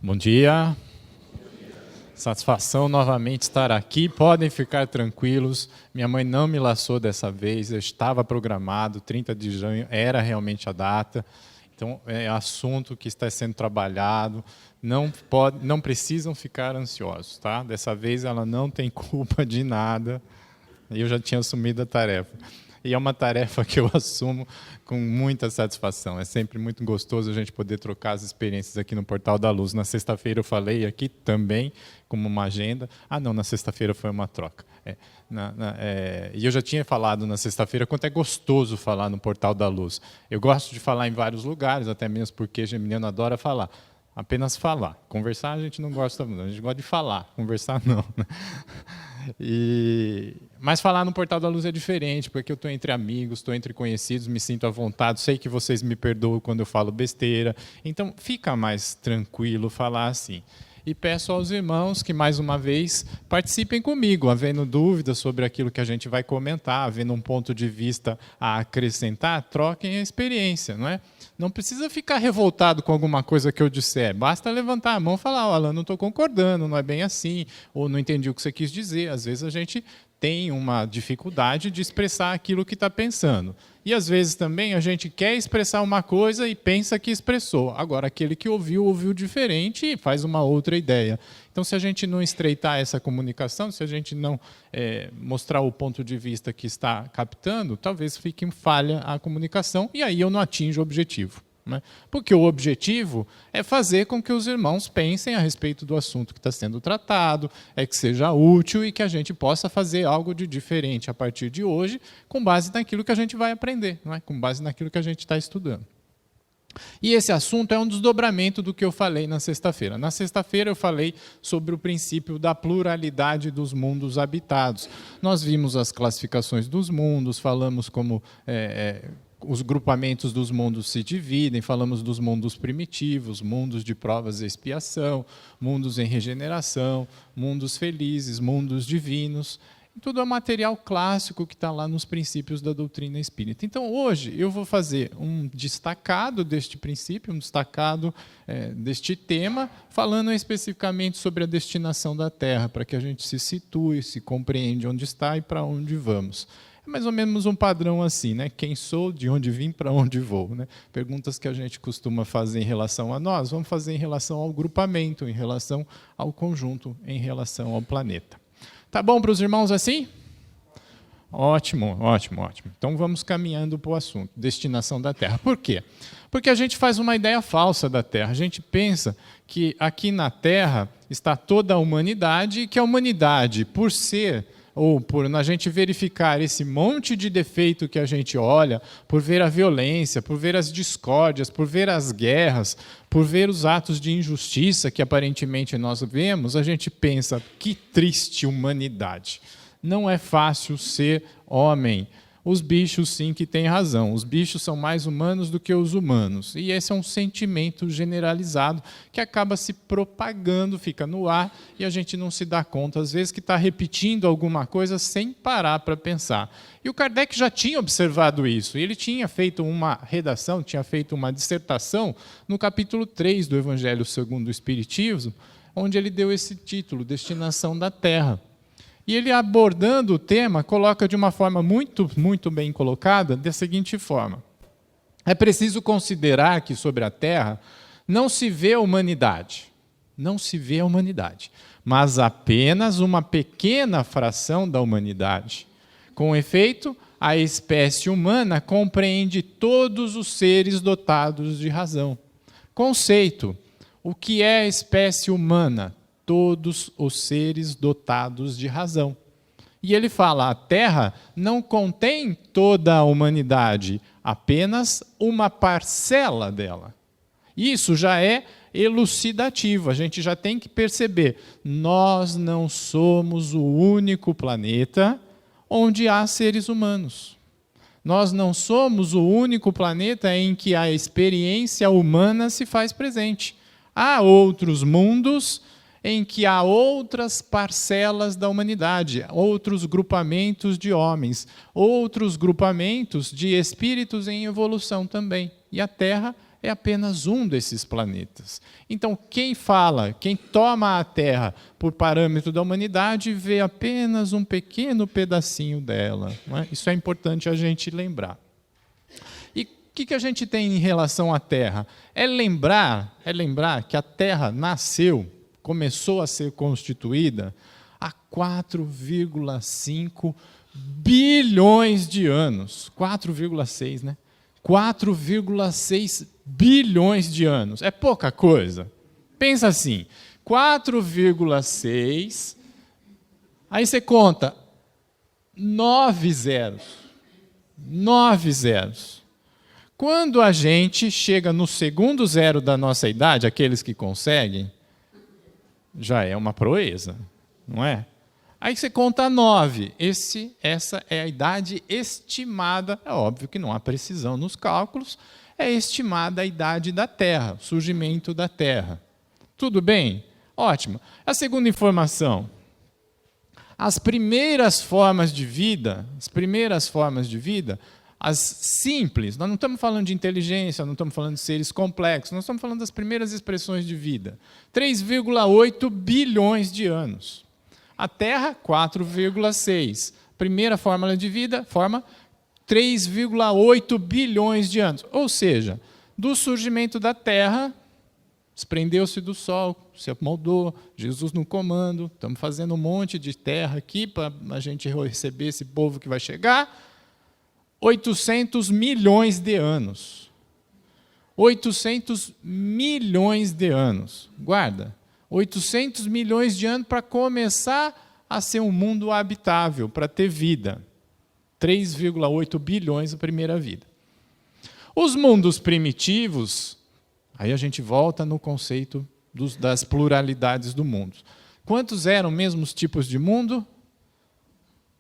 Bom dia. Satisfação novamente estar aqui. Podem ficar tranquilos. Minha mãe não me laçou dessa vez. Eu estava programado, 30 de junho era realmente a data. Então, é assunto que está sendo trabalhado. Não precisam ficar ansiosos, tá? Dessa vez ela não tem culpa de nada. Eu já tinha assumido a tarefa. E é uma tarefa que eu assumo com muita satisfação. É sempre muito gostoso a gente poder trocar as experiências aqui no Portal da Luz. Na sexta-feira eu falei aqui também, como uma agenda. Não, na sexta-feira foi uma troca. E eu já tinha falado na sexta-feira quanto é gostoso falar no Portal da Luz. Eu gosto de falar em vários lugares, até mesmo porque geminiano adora falar. Apenas falar. Conversar a gente não gosta, não. A gente gosta de falar. Conversar, não. Mas falar no Portal da Luz é diferente, porque eu estou entre amigos, estou entre conhecidos, me sinto à vontade, sei que vocês me perdoam quando eu falo besteira. Então, fica mais tranquilo falar assim. E peço aos irmãos que, mais uma vez, participem comigo, havendo dúvidas sobre aquilo que a gente vai comentar, havendo um ponto de vista a acrescentar, troquem a experiência, não é? Não precisa ficar revoltado com alguma coisa que eu disser, basta levantar a mão e falar, Alan, não estou concordando, não é bem assim, ou não entendi o que você quis dizer. Às vezes a gente tem uma dificuldade de expressar aquilo que está pensando. E, às vezes, também a gente quer expressar uma coisa e pensa que expressou. Agora, aquele que ouviu diferente e faz uma outra ideia. Então, se a gente não estreitar essa comunicação, se a gente não mostrar o ponto de vista que está captando, talvez fique em falha a comunicação e aí eu não atinjo o objetivo. Porque o objetivo é fazer com que os irmãos pensem a respeito do assunto que está sendo tratado, que seja útil e que a gente possa fazer algo de diferente a partir de hoje, com base naquilo que a gente vai aprender, com base naquilo que a gente está estudando. E esse assunto é um desdobramento do que eu falei na sexta-feira. Na sexta-feira eu falei sobre o princípio da pluralidade dos mundos habitados. Nós vimos as classificações dos mundos, falamos como os grupamentos dos mundos se dividem, falamos dos mundos primitivos, mundos de provas e expiação, mundos em regeneração, mundos felizes, mundos divinos. Tudo é material clássico que está lá nos princípios da doutrina espírita. Então, hoje, eu vou fazer um destacado deste princípio, um destacado deste tema, falando especificamente sobre a destinação da Terra, para que a gente se situe, se compreende onde está e para onde vamos. Mais ou menos um padrão assim, né? Quem sou, de onde vim, para onde vou, né? Perguntas que a gente costuma fazer em relação a nós, vamos fazer em relação ao grupamento, em relação ao conjunto, em relação ao planeta. Tá bom para os irmãos assim? Ótimo, ótimo, ótimo. Então vamos caminhando para o assunto, destinação da Terra. Por quê? Porque a gente faz uma ideia falsa da Terra. A gente pensa que aqui na Terra está toda a humanidade e que a humanidade, por ser ou por a gente verificar esse monte de defeito que a gente olha, por ver a violência, por ver as discórdias, por ver as guerras, por ver os atos de injustiça que aparentemente nós vemos, a gente pensa, que triste humanidade. Não é fácil ser homem. Os bichos, sim, que têm razão. Os bichos são mais humanos do que os humanos. E esse é um sentimento generalizado que acaba se propagando, fica no ar, e a gente não se dá conta, às vezes, que está repetindo alguma coisa sem parar para pensar. E o Kardec já tinha observado isso. Ele tinha feito uma redação, tinha feito uma dissertação no capítulo 3 do Evangelho segundo o Espiritismo, onde ele deu esse título, Destinação da Terra. E ele, abordando o tema, coloca de uma forma muito, muito bem colocada, da seguinte forma. É preciso considerar que sobre a Terra não se vê a humanidade. Não se vê a humanidade, mas apenas uma pequena fração da humanidade. Com efeito, a espécie humana compreende todos os seres dotados de razão. Conceito. O que é a espécie humana? Todos os seres dotados de razão. E ele fala, a Terra não contém toda a humanidade, apenas uma parcela dela. Isso já é elucidativo, a gente já tem que perceber, nós não somos o único planeta onde há seres humanos. Nós não somos o único planeta em que a experiência humana se faz presente. Há outros mundos em que há outras parcelas da humanidade, outros grupamentos de homens, outros grupamentos de espíritos em evolução também. E a Terra é apenas um desses planetas. Então, quem fala, quem toma a Terra por parâmetro da humanidade, vê apenas um pequeno pedacinho dela. Não é? Isso é importante a gente lembrar. E o que a gente tem em relação à Terra? É lembrar que a Terra nasceu, começou a ser constituída há 4,5 bilhões de anos. 4,6, né? 4,6 bilhões de anos. É pouca coisa. Pensa assim, 4,6, aí você conta 9 zeros. 9 zeros. Quando a gente chega no segundo zero da nossa idade, aqueles que conseguem, já é uma proeza, não é? Aí você conta 9. Essa é a idade estimada. É óbvio que não há precisão nos cálculos. É estimada a idade da Terra, o surgimento da Terra. Tudo bem? Ótimo. A segunda informação. As primeiras formas de vida, as simples, nós não estamos falando de inteligência, não estamos falando de seres complexos, nós estamos falando das primeiras expressões de vida. 3,8 bilhões de anos. A Terra, 4,6. Primeira fórmula de vida, forma 3,8 bilhões de anos. Ou seja, do surgimento da Terra, desprendeu-se do Sol, se moldou, Jesus no comando, estamos fazendo um monte de terra aqui para a gente receber esse povo que vai chegar. 800 milhões de anos. 800 milhões de anos. Guarda. 800 milhões de anos para começar a ser um mundo habitável, para ter vida. 3,8 bilhões a primeira vida. Os mundos primitivos, aí a gente volta no conceito das pluralidades do mundo. Quantos eram mesmo os tipos de mundo?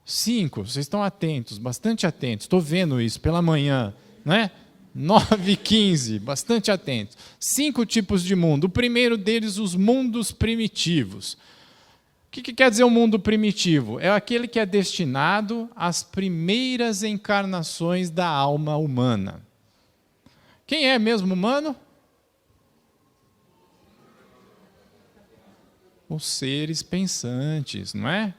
5. Vocês estão atentos, bastante atentos. Estou vendo isso pela manhã, né? 9h15, bastante atentos. 5 tipos de mundo. O primeiro deles, os mundos primitivos. O que quer dizer o mundo primitivo? É aquele que é destinado às primeiras encarnações da alma humana. Quem é mesmo humano? Os seres pensantes, não é?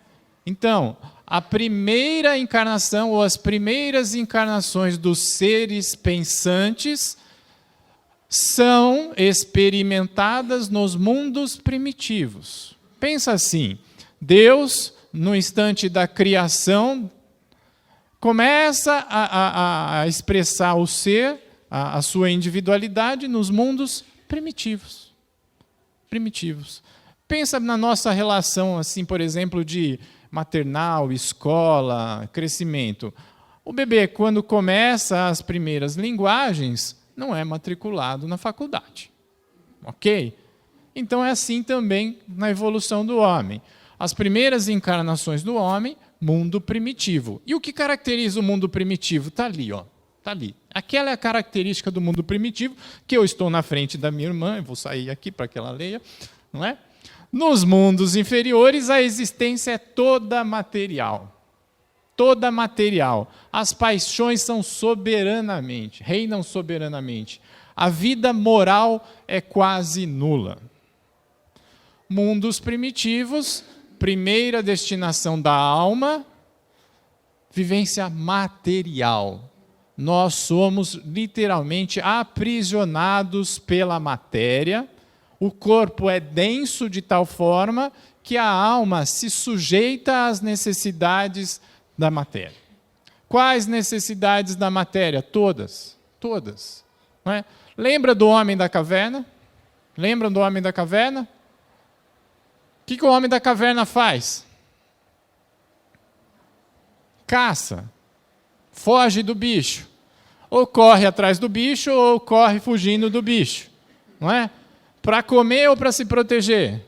Então, a primeira encarnação ou as primeiras encarnações dos seres pensantes são experimentadas nos mundos primitivos. Pensa assim, Deus, no instante da criação, começa a expressar o ser, a sua individualidade nos mundos primitivos. Primitivos. Pensa na nossa relação, assim, por exemplo, de maternal, escola, crescimento. O bebê, quando começa as primeiras linguagens, não é matriculado na faculdade. Ok? Então é assim também na evolução do homem. As primeiras encarnações do homem, mundo primitivo. E o que caracteriza o mundo primitivo? Está ali, ó. Está ali. Aquela é a característica do mundo primitivo, que eu estou na frente da minha irmã, eu vou sair aqui para que ela leia, não é? Nos mundos inferiores, a existência é toda material. Toda material. As paixões são reinam soberanamente. A vida moral é quase nula. Mundos primitivos, primeira destinação da alma, vivência material. Nós somos literalmente aprisionados pela matéria. O corpo é denso de tal forma que a alma se sujeita às necessidades da matéria. Quais necessidades da matéria? Todas. Todas. Não é? Lembra do homem da caverna? Lembram do homem da caverna? O que o homem da caverna faz? Caça. Foge do bicho. Ou corre atrás do bicho, ou corre fugindo do bicho. Não é? Para comer ou para se proteger?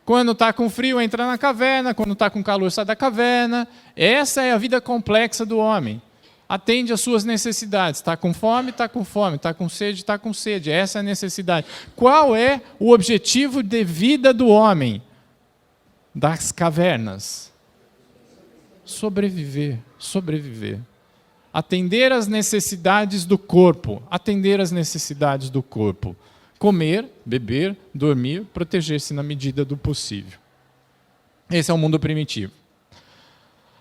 Quando está com frio, entra na caverna. Quando está com calor, sai da caverna. Essa é a vida complexa do homem. Atende às suas necessidades. Está com fome, está com fome. Está com sede, está com sede. Essa é a necessidade. Qual é o objetivo de vida do homem? Das cavernas. Sobreviver. Sobreviver. Atender às necessidades do corpo. Atender às necessidades do corpo. Comer, beber, dormir, proteger-se na medida do possível. Esse é o mundo primitivo.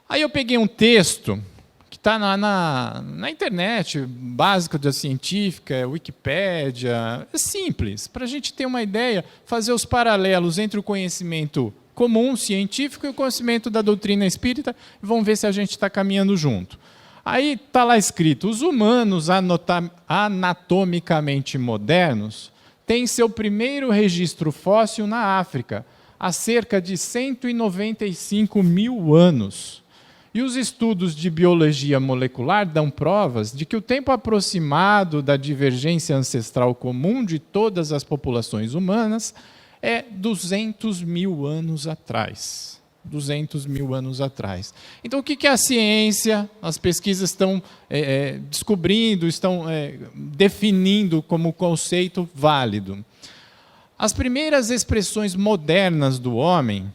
Aí eu peguei um texto que está na internet, básico da científica, Wikipédia, é simples, para a gente ter uma ideia, fazer os paralelos entre o conhecimento comum, científico, e o conhecimento da doutrina espírita, e vamos ver se a gente está caminhando junto. Aí está lá escrito, os humanos anatomicamente modernos têm seu primeiro registro fóssil na África, há cerca de 195 mil anos. E os estudos de biologia molecular dão provas de que o tempo aproximado da divergência ancestral comum de todas as populações humanas é 200 mil anos atrás. 200 mil anos atrás. Então, o que a ciência, as pesquisas estão descobrindo, estão definindo como conceito válido? As primeiras expressões modernas do homem.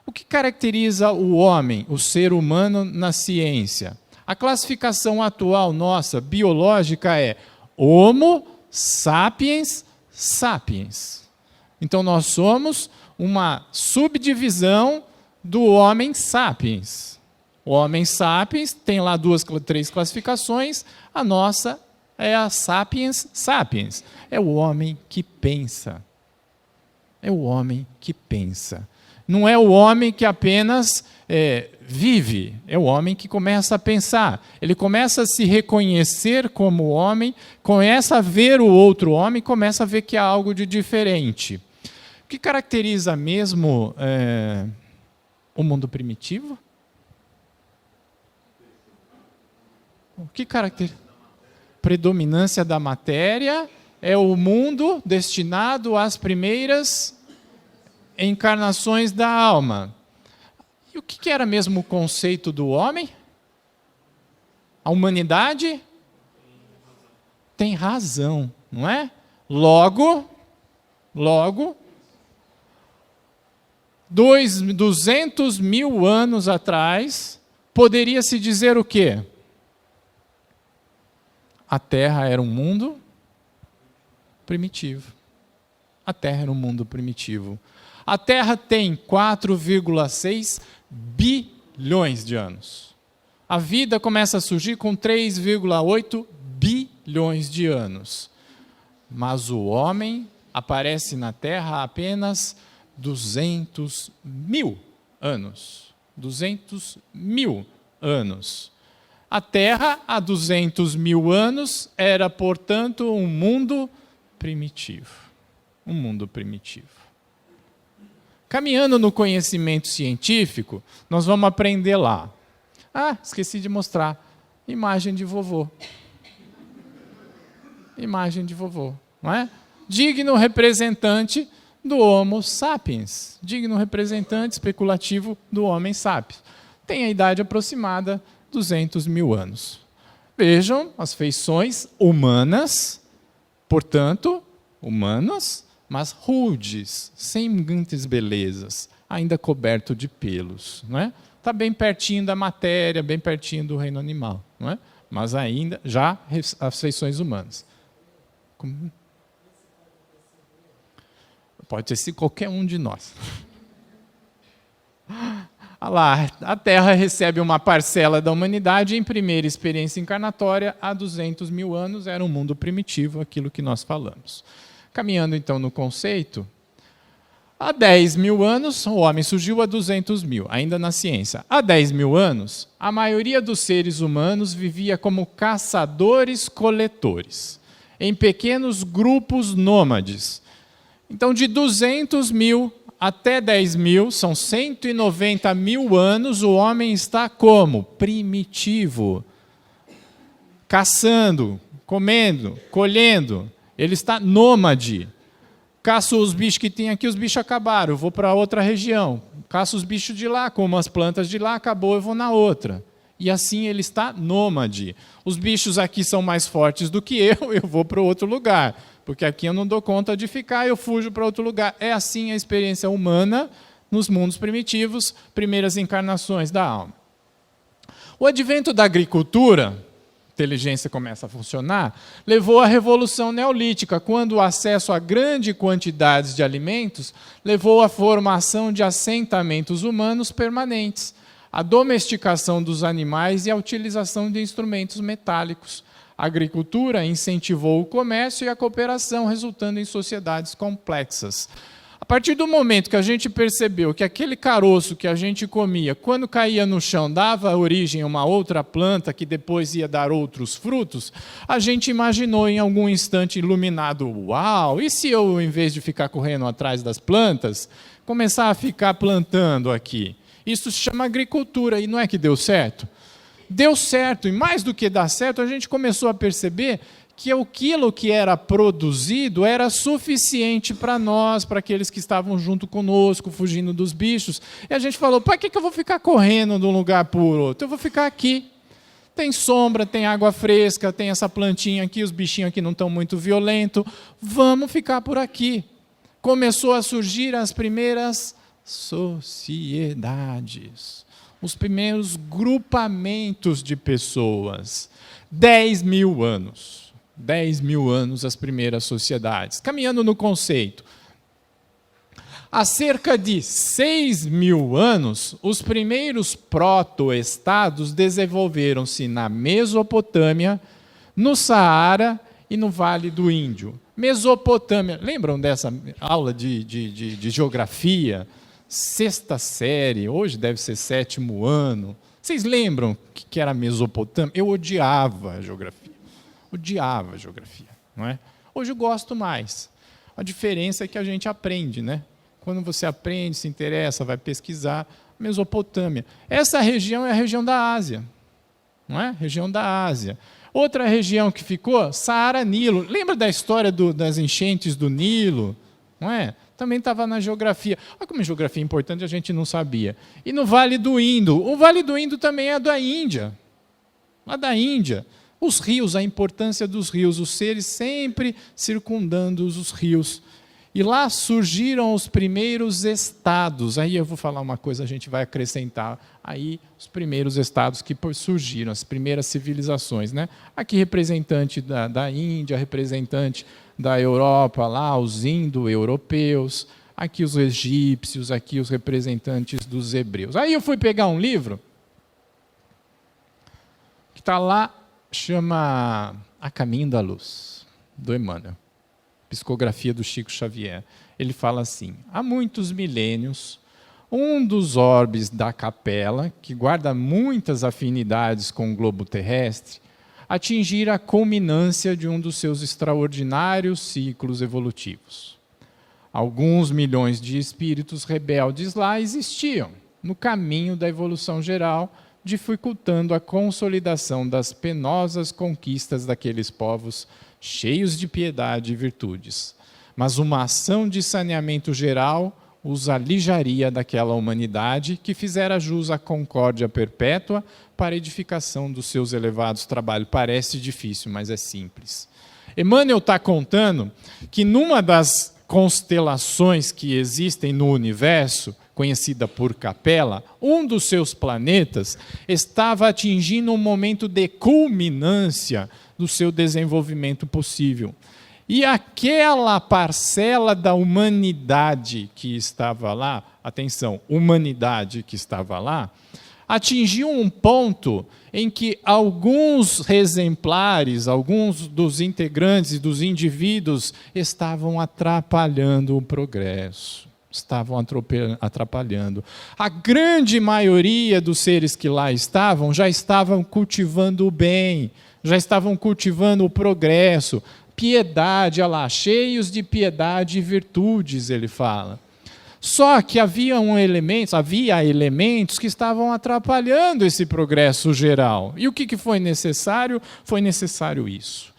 O que caracteriza o homem, o ser humano, na ciência? A classificação atual nossa, biológica, é Homo sapiens sapiens. Então, nós somos uma subdivisão do Homem sapiens. O Homem sapiens tem lá 3 classificações, a nossa é a sapiens sapiens. É o homem que pensa. É o homem que pensa. Não é o homem que apenas vive, é o homem que começa a pensar. Ele começa a se reconhecer como homem, começa a ver o outro homem, começa a ver que há algo de diferente. O que caracteriza mesmo o mundo primitivo? O que caracteriza? Predominância da matéria é o mundo destinado às primeiras encarnações da alma. E o que era mesmo o conceito do homem? A humanidade tem razão, não é? Logo, 200 mil anos atrás, poderia-se dizer o quê? A Terra era um mundo primitivo. A Terra era um mundo primitivo. A Terra tem 4,6 bilhões de anos. A vida começa a surgir com 3,8 bilhões de anos. Mas o homem aparece na Terra há apenas 200 mil anos. 200 mil anos. A Terra, há 200 mil anos, era, portanto, um mundo primitivo. Um mundo primitivo. Caminhando no conhecimento científico, nós vamos aprender lá. Ah, esqueci de mostrar. Imagem de vovô. Imagem de vovô, não é? Digno representante do Homo sapiens. Digno representante especulativo do Homem sapiens. Tem a idade aproximada, 200 mil anos. Vejam as feições humanas, portanto, humanas, mas rudes, sem grandes belezas, ainda coberto de pelos. Não é? Está bem pertinho da matéria, bem pertinho do reino animal. Não é? Mas ainda, já as feições humanas. Pode ter sido qualquer um de nós. Olha lá, a Terra recebe uma parcela da humanidade em primeira experiência encarnatória há 200 mil anos, era um mundo primitivo, aquilo que nós falamos. Caminhando então no conceito, há 10 mil anos, o homem surgiu há 200 mil, ainda na ciência. Há 10 mil anos, a maioria dos seres humanos vivia como caçadores-coletores, em pequenos grupos nômades. Então, de 200 mil até 10 mil, são 190 mil anos, o homem está como? Primitivo. Caçando, comendo, colhendo. Ele está nômade. Caço os bichos que tem aqui, os bichos acabaram, eu vou para outra região. Caço os bichos de lá, como as plantas de lá, acabou, eu vou na outra. E assim ele está nômade. Os bichos aqui são mais fortes do que eu vou para outro lugar. Porque aqui eu não dou conta de ficar, eu fujo para outro lugar. É assim a experiência humana nos mundos primitivos, primeiras encarnações da alma. O advento da agricultura inteligência começa a funcionar, levou à Revolução Neolítica, quando o acesso a grandes quantidades de alimentos levou à formação de assentamentos humanos permanentes, à domesticação dos animais e à utilização de instrumentos metálicos. A agricultura incentivou o comércio e a cooperação, resultando em sociedades complexas. A partir do momento que a gente percebeu que aquele caroço que a gente comia, quando caía no chão, dava origem a uma outra planta que depois ia dar outros frutos, a gente imaginou em algum instante iluminado, uau, e se eu, em vez de ficar correndo atrás das plantas, começar a ficar plantando aqui? Isso se chama agricultura, e não é que deu certo? Deu certo, e mais do que dar certo, a gente começou a perceber que aquilo que era produzido era suficiente para nós, para aqueles que estavam junto conosco, fugindo dos bichos. E a gente falou, para que eu vou ficar correndo de um lugar para o outro? Eu vou ficar aqui. Tem sombra, tem água fresca, tem essa plantinha aqui, os bichinhos aqui não estão muito violentos. Vamos ficar por aqui. Começou a surgir as primeiras sociedades, os primeiros grupamentos de pessoas. 10 mil anos. 10 mil anos as primeiras sociedades. Caminhando no conceito. Há cerca de 6 mil anos, os primeiros proto-estados desenvolveram-se na Mesopotâmia, no Saara e no Vale do Índio. Mesopotâmia, lembram dessa aula de geografia? 6ª série, hoje deve ser 7º ano. Vocês lembram o que era Mesopotâmia? Eu odiava a geografia. Odiava a geografia, não é? Hoje eu gosto mais. A diferença é que a gente aprende, né? Quando você aprende, se interessa, vai pesquisar, Mesopotâmia. Essa região é a região da Ásia, não é? Região da Ásia. Outra região que ficou, Saara-Nilo. Lembra da história das enchentes do Nilo? Não é? Também estava na geografia. Olha como a geografia é importante, a gente não sabia. E no Vale do Indo. O Vale do Indo também é da Índia. Lá da Índia. Os rios, a importância dos rios, os seres sempre circundando os rios. E lá surgiram os primeiros estados. Aí eu vou falar uma coisa, a gente vai acrescentar. Aí os primeiros estados que surgiram, as primeiras civilizações, né? Aqui representante da Índia, representante da Europa, lá os indo-europeus, aqui os egípcios, aqui os representantes dos hebreus. Aí eu fui pegar um livro que está lá, chama A Caminho da Luz, do Emmanuel, psicografia do Chico Xavier. Ele fala assim, há muitos milênios, um dos orbes da capela, que guarda muitas afinidades com o globo terrestre, atingir a culminância de um dos seus extraordinários ciclos evolutivos. Alguns milhões de espíritos rebeldes lá existiam, no caminho da evolução geral, dificultando a consolidação das penosas conquistas daqueles povos cheios de piedade e virtudes. Mas uma ação de saneamento geral os alijaria daquela humanidade que fizera jus à concórdia perpétua para a edificação dos seus elevados trabalhos. Parece difícil, mas é simples. Emmanuel está contando que numa das constelações que existem no universo, conhecida por Capela, um dos seus planetas estava atingindo um momento de culminância do seu desenvolvimento possível. E aquela parcela da humanidade que estava lá, atenção, humanidade que estava lá, atingiu um ponto em que alguns exemplares, alguns dos integrantes e dos indivíduos estavam atrapalhando o progresso. Estavam atrapalhando. A grande maioria dos seres que lá estavam já estavam cultivando o bem, já estavam cultivando o progresso, piedade, olha lá, cheios de piedade e virtudes, ele fala. Só que havia elementos que estavam atrapalhando esse progresso geral. E o que foi necessário? Foi necessário isso.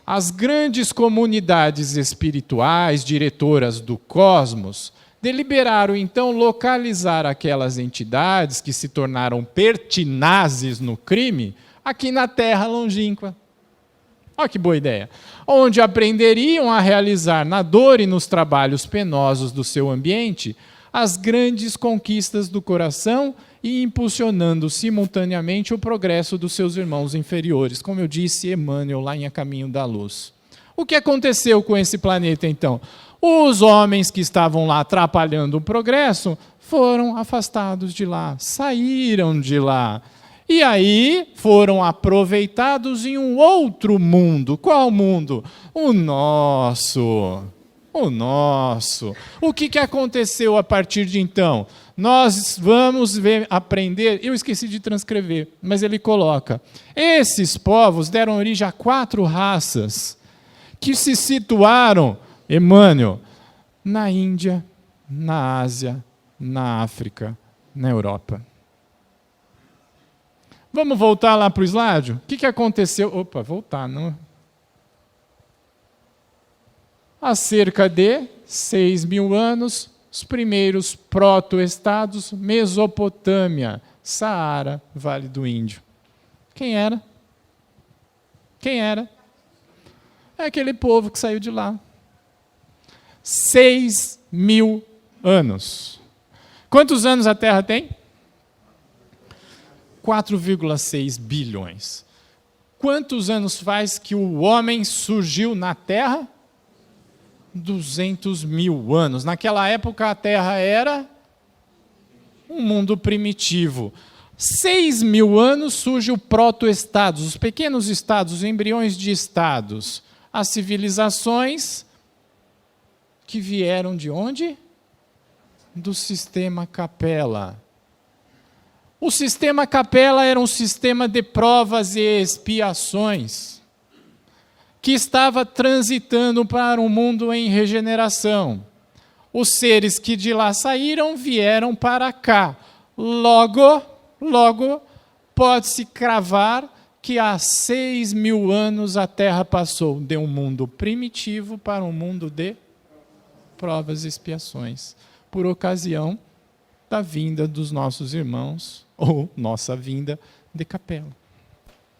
As grandes comunidades espirituais, diretoras do cosmos, deliberaram então localizar aquelas entidades que se tornaram pertinazes no crime aqui na Terra longínqua. Olha que boa ideia. Onde aprenderiam a realizar na dor e nos trabalhos penosos do seu ambiente as grandes conquistas do coração e impulsionando simultaneamente o progresso dos seus irmãos inferiores. Como eu disse, Emmanuel, lá em A Caminho da Luz. O que aconteceu com esse planeta, então? Os homens que estavam lá atrapalhando o progresso foram afastados de lá, saíram de lá. E aí foram aproveitados em um outro mundo. Qual mundo? O nosso. O nosso. O que aconteceu a partir de então? Nós vamos aprender, eu esqueci de transcrever, mas ele coloca, esses povos deram origem a 4 raças que se situaram, Emmanuel, na Índia, na Ásia, na África, na Europa. Vamos voltar lá para o slide? O que aconteceu? Opa, voltar, não. Há cerca de 6.000 anos, os primeiros proto-estados, Mesopotâmia, Saara, Vale do Índio. Quem era? Quem era? É aquele povo que saiu de lá. 6.000 anos. Quantos anos a Terra tem? 4,6 bilhões. Quantos anos faz que o homem surgiu na Terra? 200.000 anos. Naquela época a Terra era um mundo primitivo. 6.000 anos surge o proto-estados, os pequenos estados, os embriões de estados. As civilizações que vieram de onde? Do sistema Capella. O sistema Capella era um sistema de provas e expiações que estava transitando para um mundo em regeneração. Os seres que de lá saíram vieram para cá. Logo, pode-se cravar que há 6.000 anos a Terra passou de um mundo primitivo para um mundo de provas e expiações, por ocasião da vinda dos nossos irmãos, ou nossa vinda de Capella.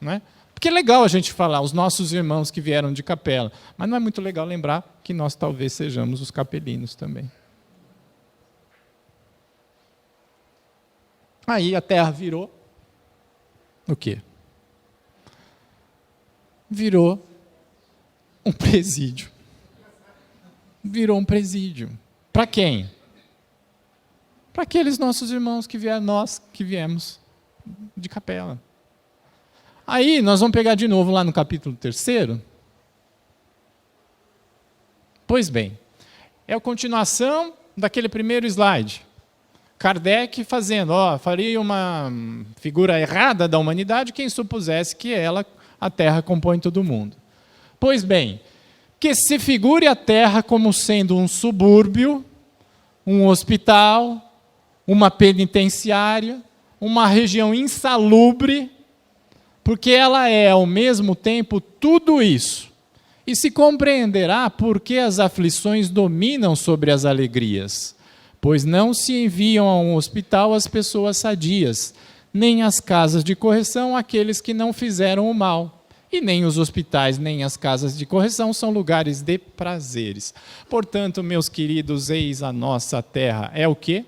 Não é? Porque é legal a gente falar, os nossos irmãos que vieram de Capella, mas não é muito legal lembrar que nós talvez sejamos os capelinos também. Aí a Terra virou o quê? Virou um presídio. Virou um presídio. Para quem? Para aqueles nossos irmãos que vieram, nós que viemos de Capella. Aí nós vamos pegar de novo lá no capítulo 3º. Pois bem, é a continuação daquele primeiro slide. Kardec fazendo, faria uma figura errada da humanidade quem supusesse que a Terra compõe todo mundo. Pois bem, que se figure a Terra como sendo um subúrbio, um hospital, uma penitenciária, uma região insalubre, porque ela é, ao mesmo tempo, tudo isso. E se compreenderá por que as aflições dominam sobre as alegrias, pois não se enviam a um hospital as pessoas sadias, nem às casas de correção aqueles que não fizeram o mal. E nem os hospitais, nem as casas de correção são lugares de prazeres. Portanto, meus queridos, eis a nossa terra. É o quê?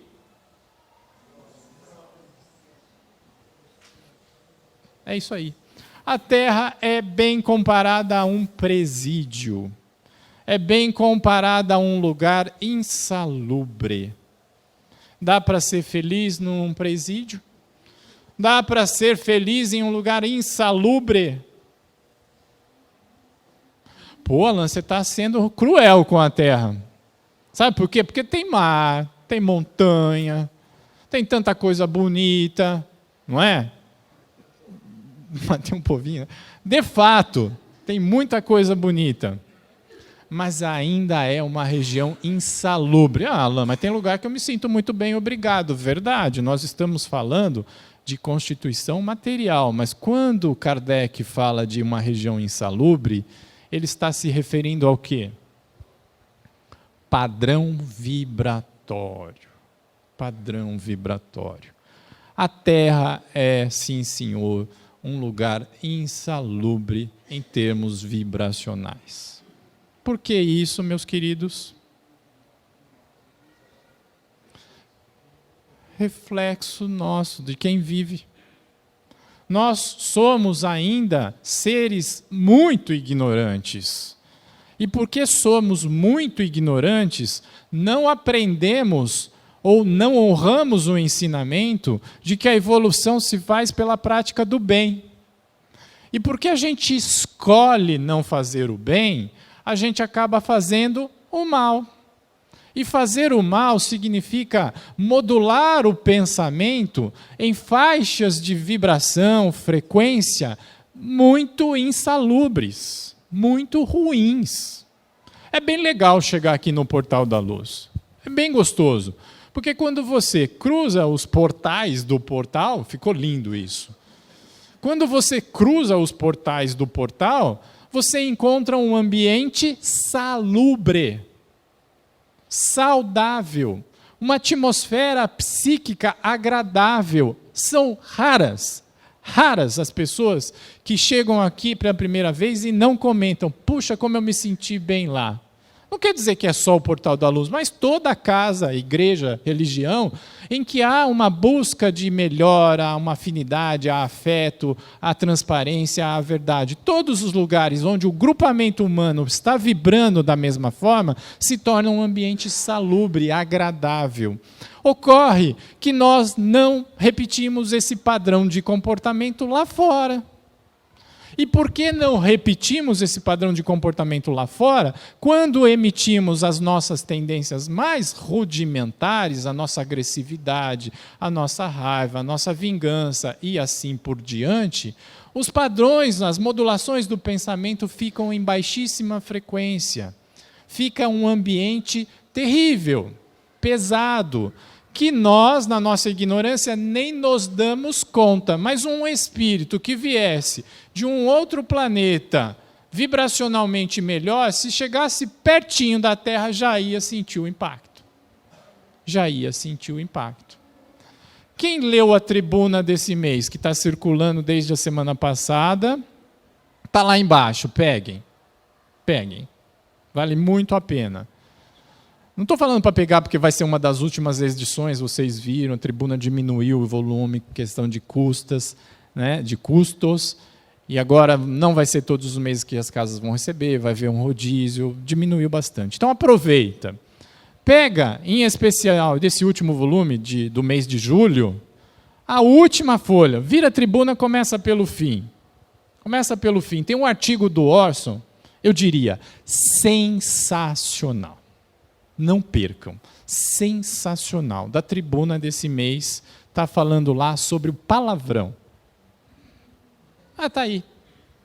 É isso aí. A terra é bem comparada a um presídio. É bem comparada a um lugar insalubre. Dá para ser feliz num presídio? Dá para ser feliz em um lugar insalubre? Pô, Alan, você está sendo cruel com a terra. Sabe por quê? Porque tem mar, tem montanha, tem tanta coisa bonita, não é? Tem um povinho. De fato, tem muita coisa bonita. Mas ainda é uma região insalubre. Alan, mas tem lugar que eu me sinto muito bem, obrigado. Verdade, nós estamos falando de constituição material, mas quando Kardec fala de uma região insalubre, ele está se referindo ao quê? Padrão vibratório. Padrão vibratório. A Terra é, sim senhor, um lugar insalubre em termos vibracionais. Por que isso, meus queridos? reflexo nosso, de quem vive. Nós somos ainda seres muito ignorantes. E porque somos muito ignorantes, não aprendemos ou não honramos o ensinamento de que a evolução se faz pela prática do bem. E porque a gente escolhe não fazer o bem, a gente acaba fazendo o mal. E fazer o mal significa modular o pensamento em faixas de vibração, frequência, muito insalubres, muito ruins. É bem legal chegar aqui no Portal da Luz. É bem gostoso. Porque quando você cruza os portais do portal, ficou lindo isso. Quando você cruza os portais do portal, você encontra um ambiente salubre, saudável, uma atmosfera psíquica agradável. São raras as pessoas que chegam aqui pela primeira vez e não comentam: puxa, como eu me senti bem lá. Não quer dizer que é só o Portal da Luz, mas toda casa, igreja, religião, em que há uma busca de melhora, uma afinidade, há afeto, há transparência, há verdade. Todos os lugares onde o grupamento humano está vibrando da mesma forma, se torna um ambiente salubre, agradável. Ocorre que nós não repetimos esse padrão de comportamento lá fora. E por que não repetimos esse padrão de comportamento lá fora, quando emitimos as nossas tendências mais rudimentares, a nossa agressividade, a nossa raiva, a nossa vingança e assim por diante, os padrões, as modulações do pensamento ficam em baixíssima frequência. Fica um ambiente terrível, pesado, que nós, na nossa ignorância, nem nos damos conta. Mas um espírito que viesse de um outro planeta, vibracionalmente melhor, se chegasse pertinho da Terra, já ia sentir o impacto. Já ia sentir o impacto. Quem leu a tribuna desse mês, que está circulando desde a semana passada, está lá embaixo, peguem. Peguem. Vale muito a pena. Não estou falando para pegar porque vai ser uma das últimas edições, vocês viram, a tribuna diminuiu o volume, questão de custos, e agora não vai ser todos os meses que as casas vão receber, vai haver um rodízio, diminuiu bastante. Então aproveita. Pega, em especial, desse último volume do mês de julho, a última folha, vira a tribuna, começa pelo fim. Começa pelo fim. Tem um artigo do Orson, eu diria, sensacional. Não percam. Sensacional. Da tribuna desse mês, está falando lá sobre o palavrão. Ah, tá aí.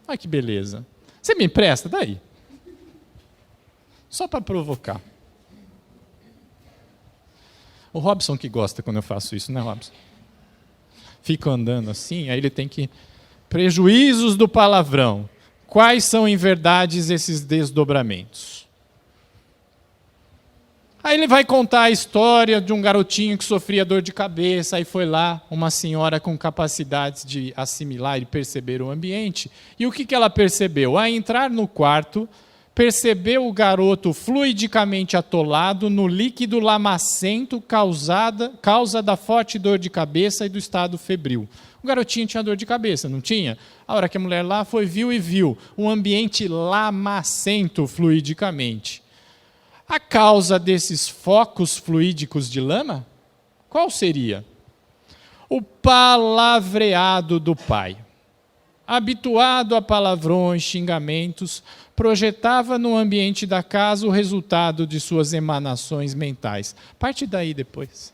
Olha que beleza. Você me empresta? Daí. Só para provocar. O Robson que gosta quando eu faço isso, né, Robson? Fica andando assim, aí ele tem que... Prejuízos do palavrão. Quais são, em verdade, esses desdobramentos? Aí ele vai contar a história de um garotinho que sofria dor de cabeça, aí foi lá uma senhora com capacidades de assimilar e perceber o ambiente. E o que ela percebeu? Ao entrar no quarto, percebeu o garoto fluidicamente atolado no líquido lamacento causa da forte dor de cabeça e do estado febril. O garotinho tinha dor de cabeça, não tinha? A hora que a mulher lá foi, viu um ambiente lamacento fluidicamente. A causa desses focos fluídicos de lama, qual seria? O palavreado do pai. Habituado a palavrões, xingamentos, projetava no ambiente da casa o resultado de suas emanações mentais. Parte daí depois.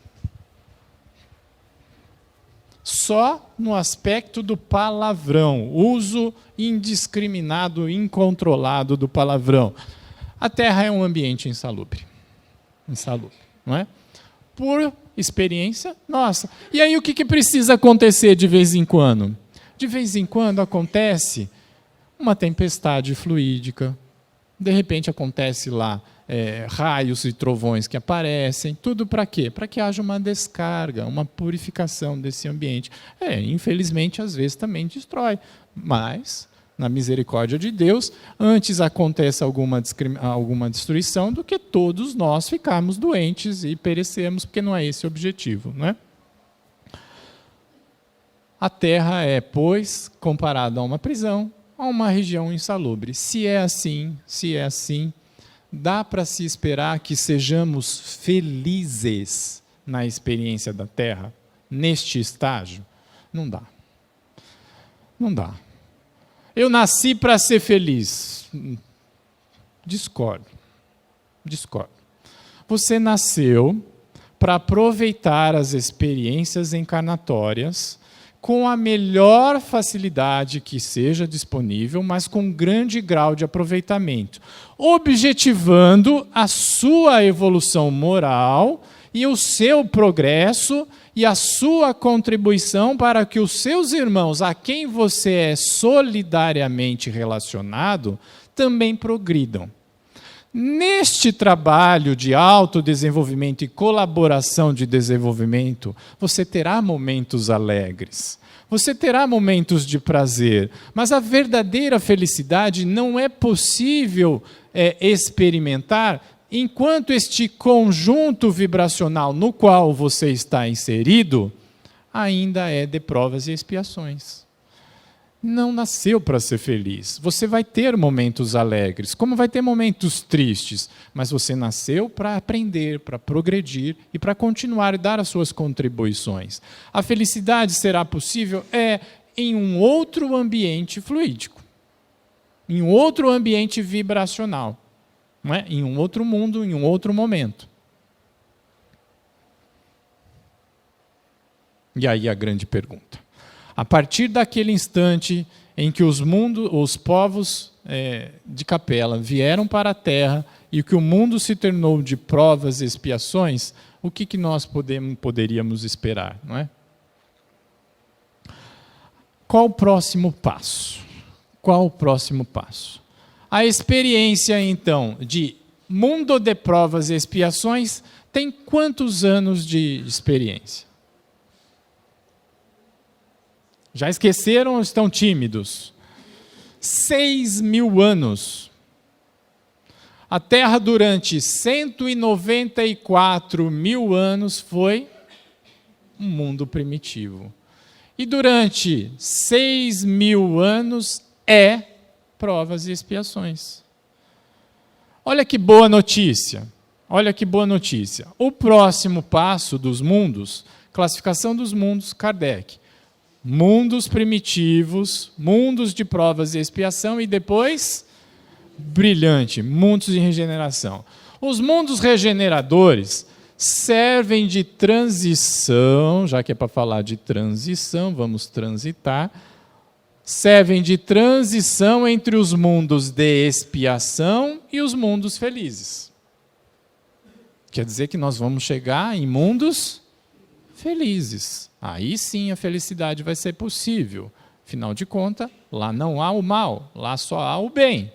Só no aspecto do palavrão, uso indiscriminado, incontrolado do palavrão. A Terra é um ambiente insalubre. Insalubre, não é? Por experiência nossa. E aí o que precisa acontecer de vez em quando? De vez em quando acontece uma tempestade fluídica. De repente acontece lá raios e trovões que aparecem. Tudo para quê? Para que haja uma descarga, uma purificação desse ambiente. Infelizmente, às vezes também destrói. Mas... na misericórdia de Deus, antes aconteça alguma destruição do que todos nós ficarmos doentes e perecemos, porque não é esse o objetivo, não é? A terra é, pois, comparada a uma prisão, a uma região insalubre. Se é assim, dá para se esperar que sejamos felizes na experiência da terra, neste estágio? Não dá. Não dá. Eu nasci para ser feliz. Discordo. Você nasceu para aproveitar as experiências encarnatórias com a melhor facilidade que seja disponível, mas com grande grau de aproveitamento, objetivando a sua evolução moral e o seu progresso e a sua contribuição para que os seus irmãos, a quem você é solidariamente relacionado, também progridam. Neste trabalho de autodesenvolvimento e colaboração de desenvolvimento, você terá momentos alegres, você terá momentos de prazer, mas a verdadeira felicidade não é possível experimentar enquanto este conjunto vibracional no qual você está inserido ainda é de provas e expiações. Não nasceu para ser feliz. Você vai ter momentos alegres, como vai ter momentos tristes, mas você nasceu para aprender, para progredir e para continuar a dar as suas contribuições. A felicidade será possível em um outro ambiente fluídico, em um outro ambiente vibracional, não é? Em um outro mundo, em um outro momento. E aí a grande pergunta. A partir daquele instante em que os povos de Capela vieram para a Terra e que o mundo se tornou de provas e expiações, o que nós poderíamos esperar, não é? Qual o próximo passo? A experiência, então, de mundo de provas e expiações tem quantos anos de experiência? Já esqueceram ou estão tímidos? 6.000 anos. A Terra, durante 194.000 anos, foi um mundo primitivo. E durante 6.000 anos é provas e expiações. Olha que boa notícia. O próximo passo dos mundos, classificação dos mundos, Kardec. Mundos primitivos, mundos de provas e expiação e depois, brilhante, mundos de regeneração. Os mundos regeneradores servem de transição, já que é para falar de transição, vamos transitar, servem de transição entre os mundos de expiação e os mundos felizes. Quer dizer que nós vamos chegar em mundos felizes. Aí sim a felicidade vai ser possível. Afinal de contas, lá não há o mal, lá só há o bem.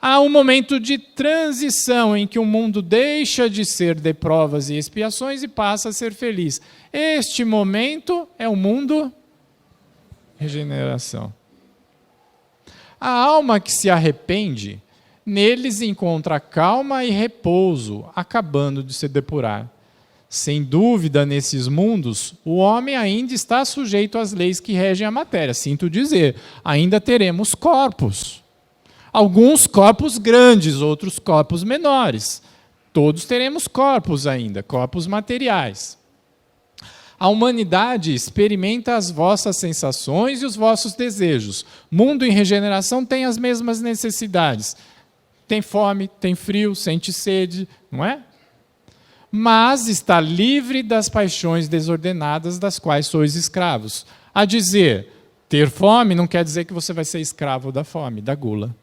Há um momento de transição em que o mundo deixa de ser de provas e expiações e passa a ser feliz. Este momento é o mundo regeneração. A alma que se arrepende, neles encontra calma e repouso, acabando de se depurar. Sem dúvida, nesses mundos, o homem ainda está sujeito às leis que regem a matéria. Sinto dizer, ainda teremos corpos. Alguns corpos grandes, outros corpos menores. Todos teremos corpos ainda, corpos materiais. A humanidade experimenta as vossas sensações e os vossos desejos. Mundo em regeneração tem as mesmas necessidades. Tem fome, tem frio, sente sede, não é? Mas está livre das paixões desordenadas das quais sois escravos. A dizer, ter fome não quer dizer que você vai ser escravo da fome, da gula.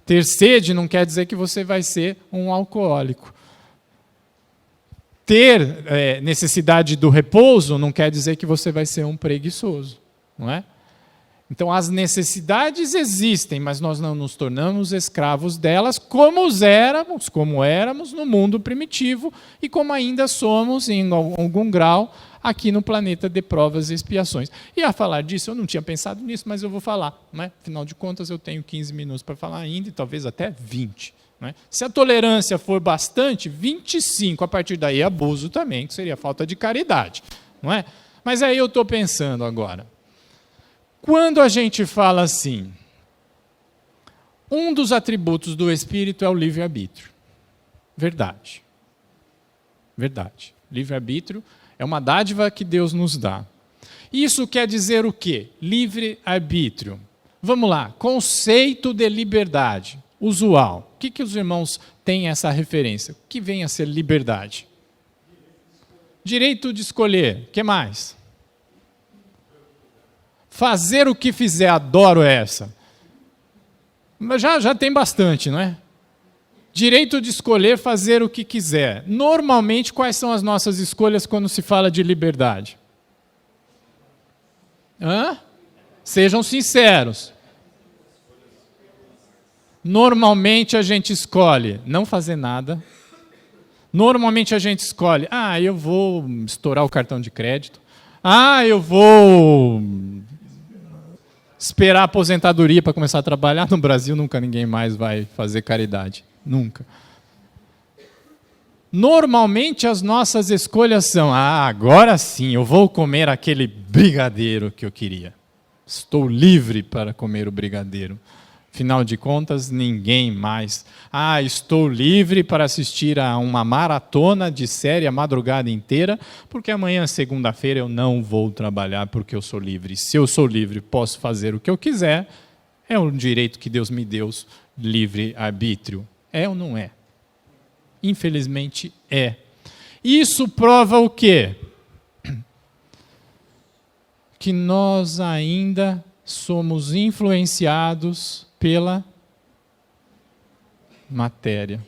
Ter sede não quer dizer que você vai ser um alcoólico. Ter necessidade do repouso não quer dizer que você vai ser um preguiçoso, não é? Então, as necessidades existem, mas nós não nos tornamos escravos delas como éramos no mundo primitivo e como ainda somos, em algum grau, aqui no planeta de provas e expiações. E a falar disso, eu não tinha pensado nisso, mas eu vou falar. Não é? Afinal de contas, eu tenho 15 minutos para falar ainda e talvez até 20. Não é? Se a tolerância for bastante, 25. A partir daí, abuso também, que seria falta de caridade. Não é? Mas aí eu estou pensando agora. Quando a gente fala assim, um dos atributos do Espírito é o livre-arbítrio. Verdade. Verdade. Livre-arbítrio é uma dádiva que Deus nos dá. Isso quer dizer o quê? Livre-arbítrio. Vamos lá, conceito de liberdade, usual. O que os irmãos têm essa referência? O que vem a ser liberdade? Direito de escolher. O que mais? Fazer o que fizer, adoro essa. Mas já tem bastante, não é? Direito de escolher, fazer o que quiser. Normalmente, quais são as nossas escolhas quando se fala de liberdade? Sejam sinceros. Normalmente a gente escolhe não fazer nada. Normalmente a gente escolhe, eu vou estourar o cartão de crédito. Eu vou esperar a aposentadoria para começar a trabalhar. No Brasil nunca ninguém mais vai fazer caridade. Nunca. Normalmente as nossas escolhas são, agora sim, eu vou comer aquele brigadeiro que eu queria. Estou livre para comer o brigadeiro. Afinal de contas, ninguém mais. Estou livre para assistir a uma maratona de série a madrugada inteira, porque amanhã, segunda-feira, eu não vou trabalhar porque eu sou livre. Se eu sou livre, posso fazer o que eu quiser. É um direito que Deus me deu, livre-arbítrio. É ou não é? Infelizmente, é. Isso prova o quê? Que nós ainda somos influenciados pela matéria.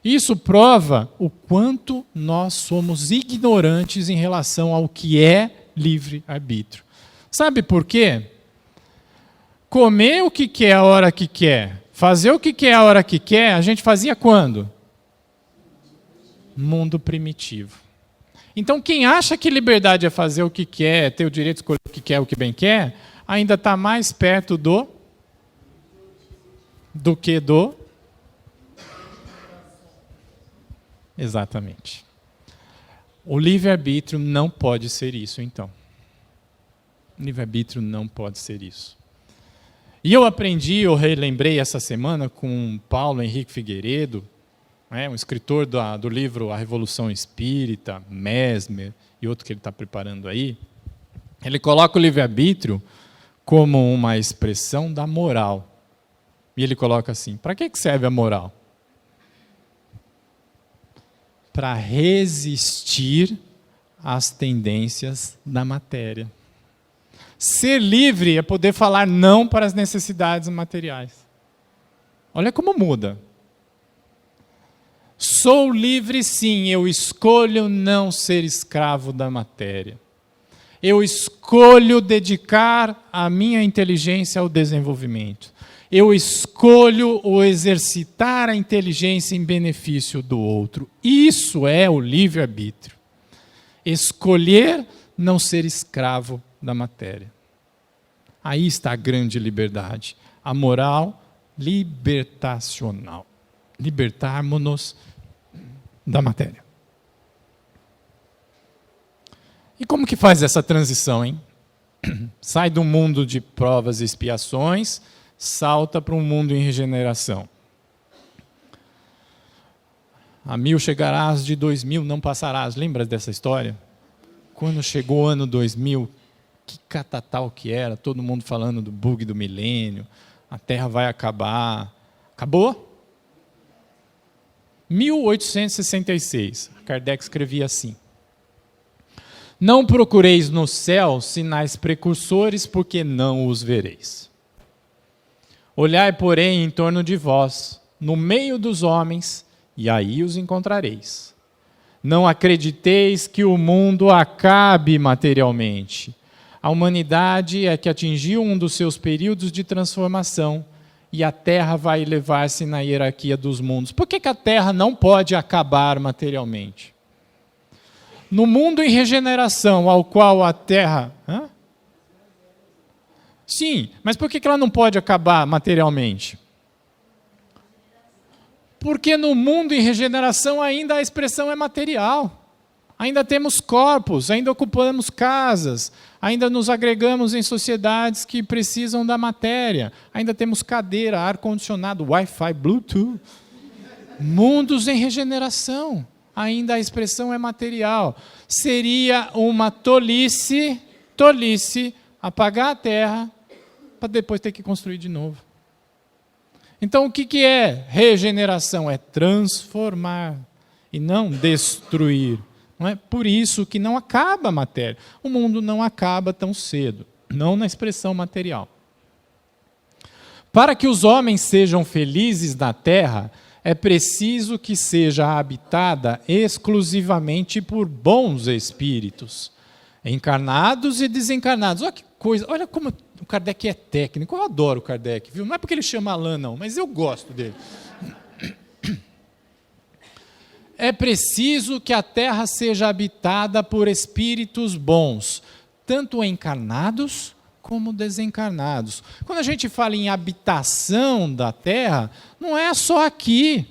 Isso prova o quanto nós somos ignorantes em relação ao que é livre-arbítrio. Sabe por quê? Comer o que quer a hora que quer, fazer o que quer a hora que quer, a gente fazia quando? Mundo primitivo. Então, quem acha que liberdade é fazer o que quer, ter o direito de escolher o que quer, o que bem quer, ainda está mais perto do que do... Exatamente. O livre-arbítrio não pode ser isso, então. O livre-arbítrio não pode ser isso. E eu relembrei essa semana com Paulo Henrique Figueiredo, um escritor do livro A Revolução Espírita, Mesmer, e outro que ele está preparando aí. Ele coloca o livre-arbítrio como uma expressão da moral. E ele coloca assim, para que serve a moral? Para resistir às tendências da matéria. Ser livre é poder falar não para as necessidades materiais. Olha como muda. Sou livre sim, eu escolho não ser escravo da matéria. Eu escolho dedicar a minha inteligência ao desenvolvimento. Eu escolho o exercitar a inteligência em benefício do outro. Isso é o livre-arbítrio. Escolher não ser escravo da matéria. Aí está a grande liberdade. A moral libertacional. Libertarmos-nos da matéria. E como que faz essa transição, hein? Sai do mundo de provas e expiações, salta para um mundo em regeneração. A 1000 chegarás, de 2000 não passarás. Lembra dessa história? Quando chegou o ano 2000, que catatal que era, todo mundo falando do bug do milênio, a Terra vai acabar. Acabou? 1866, Kardec escrevia assim: não procureis no céu sinais precursores, porque não os vereis. Olhai, porém, em torno de vós, no meio dos homens, e aí os encontrareis. Não acrediteis que o mundo acabe materialmente. A humanidade é que atingiu um dos seus períodos de transformação, e a Terra vai elevar-se na hierarquia dos mundos. Por que a Terra não pode acabar materialmente? No mundo em regeneração, ao qual a Terra... Sim, mas por que ela não pode acabar materialmente? Porque no mundo em regeneração ainda a expressão é material. Ainda temos corpos, ainda ocupamos casas, ainda nos agregamos em sociedades que precisam da matéria, ainda temos cadeira, ar-condicionado, Wi-Fi, Bluetooth. Mundos em regeneração, ainda a expressão é material. Seria uma tolice apagar a terra para depois ter que construir de novo. Então, o que é regeneração? É transformar e não destruir. Não é por isso que não acaba a matéria. O mundo não acaba tão cedo, não na expressão material. Para que os homens sejam felizes na terra, é preciso que seja habitada exclusivamente por bons espíritos, encarnados e desencarnados. Olha que coisa, olha como o Kardec é técnico. Eu adoro o Kardec, viu? Não é porque ele chama Alain, não, mas eu gosto dele. É preciso que a terra seja habitada por espíritos bons, tanto encarnados como desencarnados. Quando a gente fala em habitação da terra, não é só aqui,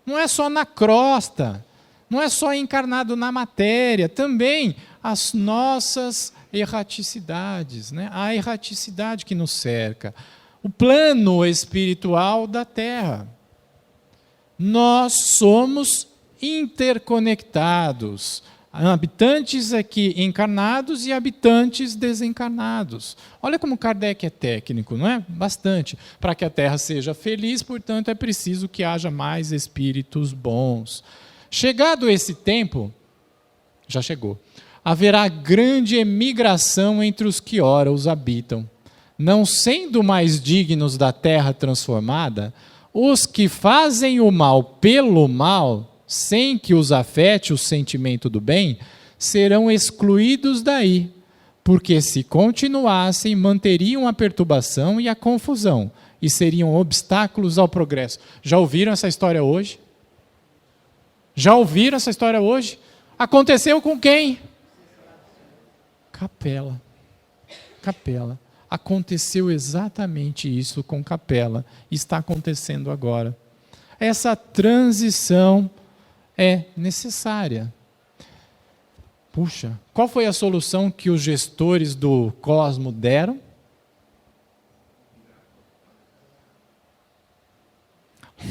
não é só na crosta, não é só encarnado na matéria, também as nossas erraticidades, né? A erraticidade que nos cerca, o plano espiritual da terra. Nós somos interconectados, habitantes aqui encarnados e habitantes desencarnados. Olha como Kardec é técnico, não é? Bastante. Para que a Terra seja feliz, portanto, é preciso que haja mais espíritos bons. Chegado esse tempo, já chegou, haverá grande emigração entre os que ora os habitam. Não sendo mais dignos da terra transformada, os que fazem o mal pelo mal, sem que os afete o sentimento do bem, serão excluídos daí, porque se continuassem, manteriam a perturbação e a confusão, e seriam obstáculos ao progresso. Já ouviram essa história hoje? Já ouviram essa história hoje? Aconteceu com quem? Capela. Capela. Aconteceu exatamente isso com Capela. Está acontecendo agora. Essa transição é necessária. Puxa, qual foi a solução que os gestores do Cosmo deram?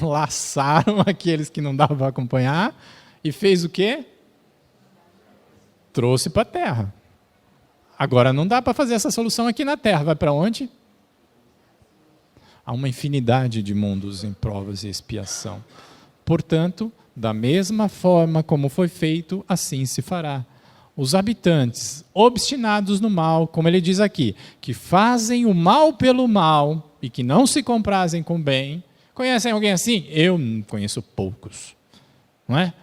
Laçaram aqueles que não davam para acompanhar e fez o quê? Trouxe para a Terra. Agora não dá para fazer essa solução aqui na Terra. Vai para onde? Há uma infinidade de mundos em provas e expiação. Portanto, da mesma forma como foi feito, assim se fará. Os habitantes obstinados no mal, como ele diz aqui, que fazem o mal pelo mal e que não se comprazem com o bem. Conhecem alguém assim? Eu conheço poucos. Não é?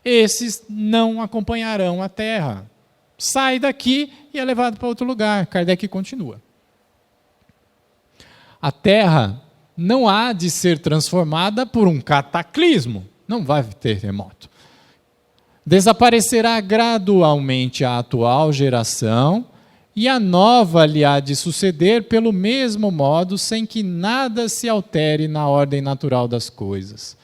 Esses não acompanharão a Terra. Sai daqui e é levado para outro lugar. Kardec continua. A Terra não há de ser transformada por um cataclismo. Não vai ter terremoto. Desaparecerá gradualmente a atual geração e a nova lhe há de suceder pelo mesmo modo, sem que nada se altere na ordem natural das coisas.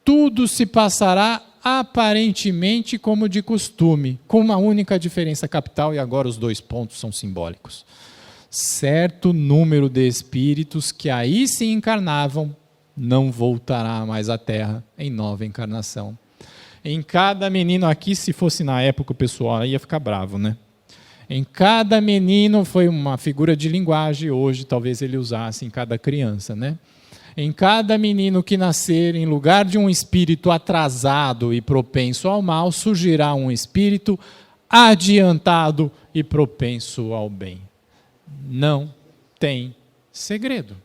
Tudo se passará aparentemente como de costume, com uma única diferença capital, e agora os dois pontos são simbólicos. Certo número de espíritos que aí se encarnavam não voltará mais à Terra em nova encarnação. Em cada menino aqui, se fosse na época o pessoal ia ficar bravo, né? Em cada menino foi uma figura de linguagem, hoje talvez ele usasse em cada criança, né? Em cada menino que nascer, em lugar de um espírito atrasado e propenso ao mal, surgirá um espírito adiantado e propenso ao bem. Não tem segredo.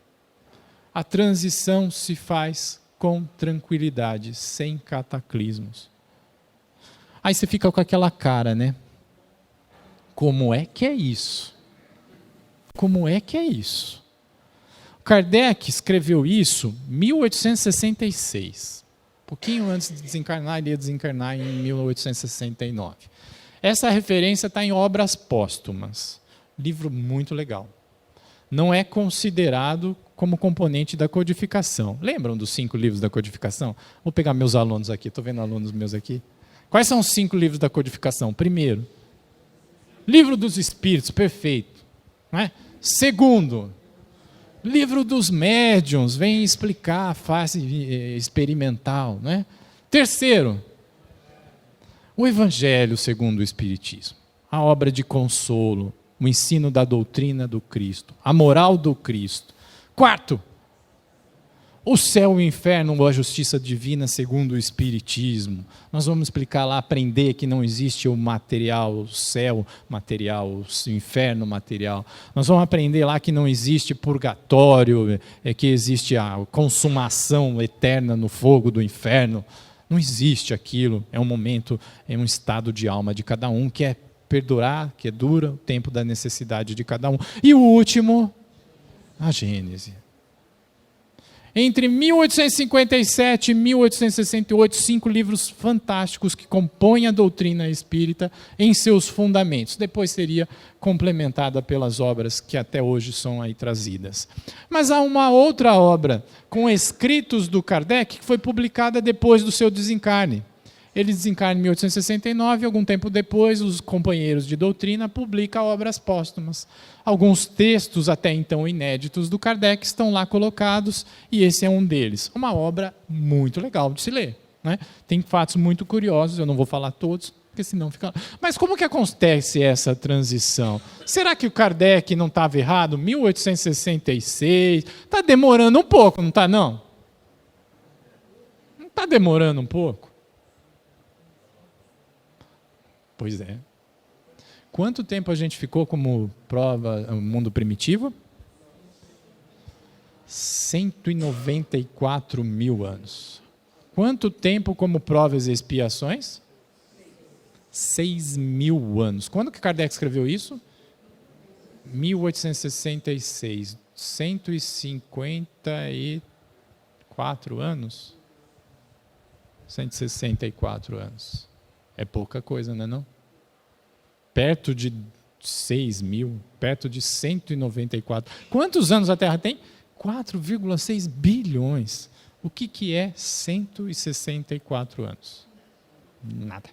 A transição se faz com tranquilidade, sem cataclismos. Aí você fica com aquela cara, né? Como é que é isso? Como é que é isso? Kardec escreveu isso em 1866. Um pouquinho antes de desencarnar, ele ia desencarnar em 1869. Essa referência está em Obras Póstumas. Livro muito legal. Não é considerado como componente da codificação. Lembram dos 5 livros da codificação? Vou pegar meus alunos aqui, estou vendo alunos meus aqui. Quais são os 5 livros da codificação? Primeiro, livro dos Espíritos, perfeito. Não é? Segundo, livro dos médiuns, vem explicar a fase experimental. Não é? Terceiro, o Evangelho segundo o Espiritismo, a obra de consolo, o ensino da doutrina do Cristo, a moral do Cristo. Quarto, o céu e o inferno ou a justiça divina segundo o Espiritismo. Nós vamos explicar lá, aprender que não existe o material, o céu material, o inferno material. Nós vamos aprender lá que não existe purgatório, que existe a consumação eterna no fogo do inferno. Não existe aquilo, é um momento, é um estado de alma de cada um que é perdurar, que dura o tempo da necessidade de cada um. E o último, a Gênese. Entre 1857 e 1868, 5 livros fantásticos que compõem a doutrina espírita em seus fundamentos. Depois seria complementada pelas obras que até hoje são aí trazidas. Mas há uma outra obra com escritos do Kardec que foi publicada depois do seu desencarne. Ele desencarna em 1869 e, algum tempo depois, os companheiros de doutrina publicam obras póstumas. Alguns textos, até então inéditos, do Kardec estão lá colocados, e esse é um deles. Uma obra muito legal de se ler. Né? Tem fatos muito curiosos, eu não vou falar todos, porque senão fica... Mas como que acontece essa transição? Será que o Kardec não estava errado? 1866? Está demorando um pouco, não está, não? Não está demorando um pouco? Pois é. Quanto tempo a gente ficou como prova o mundo primitivo? 194 mil anos. Quanto tempo como provas e expiações? 6.000 anos. Quando que Kardec escreveu isso? 1866. 154 anos? 164 anos. É pouca coisa, não é não? Perto de 6.000, perto de 194. Quantos anos a Terra tem? 4,6 bilhões. O que é 164 anos? Nada.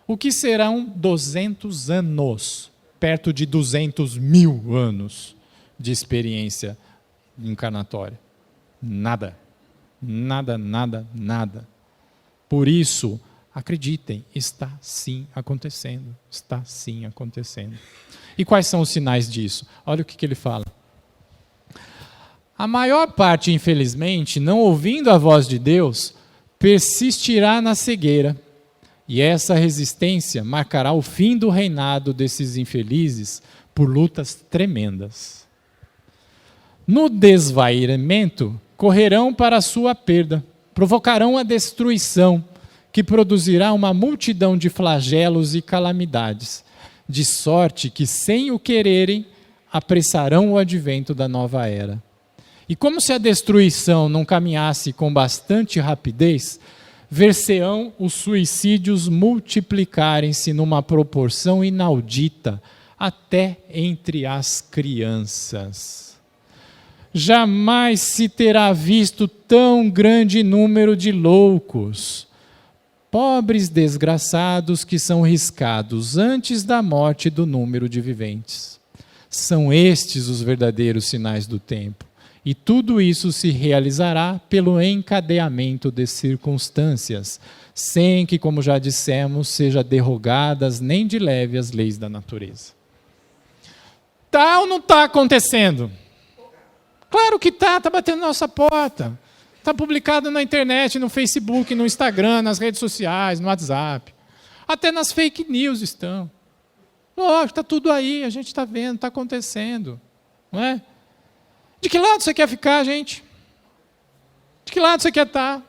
O que serão 200 anos? Perto de 200 mil anos de experiência encarnatória. Nada. Nada, nada, nada. Por isso, acreditem, está sim acontecendo. Está sim acontecendo. E quais são os sinais disso? Olha o que ele fala. A maior parte, infelizmente, não ouvindo a voz de Deus, persistirá na cegueira. E essa resistência marcará o fim do reinado desses infelizes por lutas tremendas. No desvairamento, correrão para a sua perda, provocarão a destruição, que produzirá uma multidão de flagelos e calamidades, de sorte que, sem o quererem, apressarão o advento da nova era. E como se a destruição não caminhasse com bastante rapidez, ver-se-ão os suicídios multiplicarem-se numa proporção inaudita, até entre as crianças. Jamais se terá visto tão grande número de loucos, pobres desgraçados que são riscados antes da morte do número de viventes. São estes os verdadeiros sinais do tempo. E tudo isso se realizará pelo encadeamento de circunstâncias, sem que, como já dissemos, sejam derrogadas nem de leve as leis da natureza. Está ou não está acontecendo? Claro que está batendo na nossa porta. Está publicado na internet, no Facebook, no Instagram, nas redes sociais, no WhatsApp. Até nas fake news estão. Lógico, está tudo aí, a gente está vendo, está acontecendo. Não é? De que lado você quer ficar, gente? De que lado você quer estar?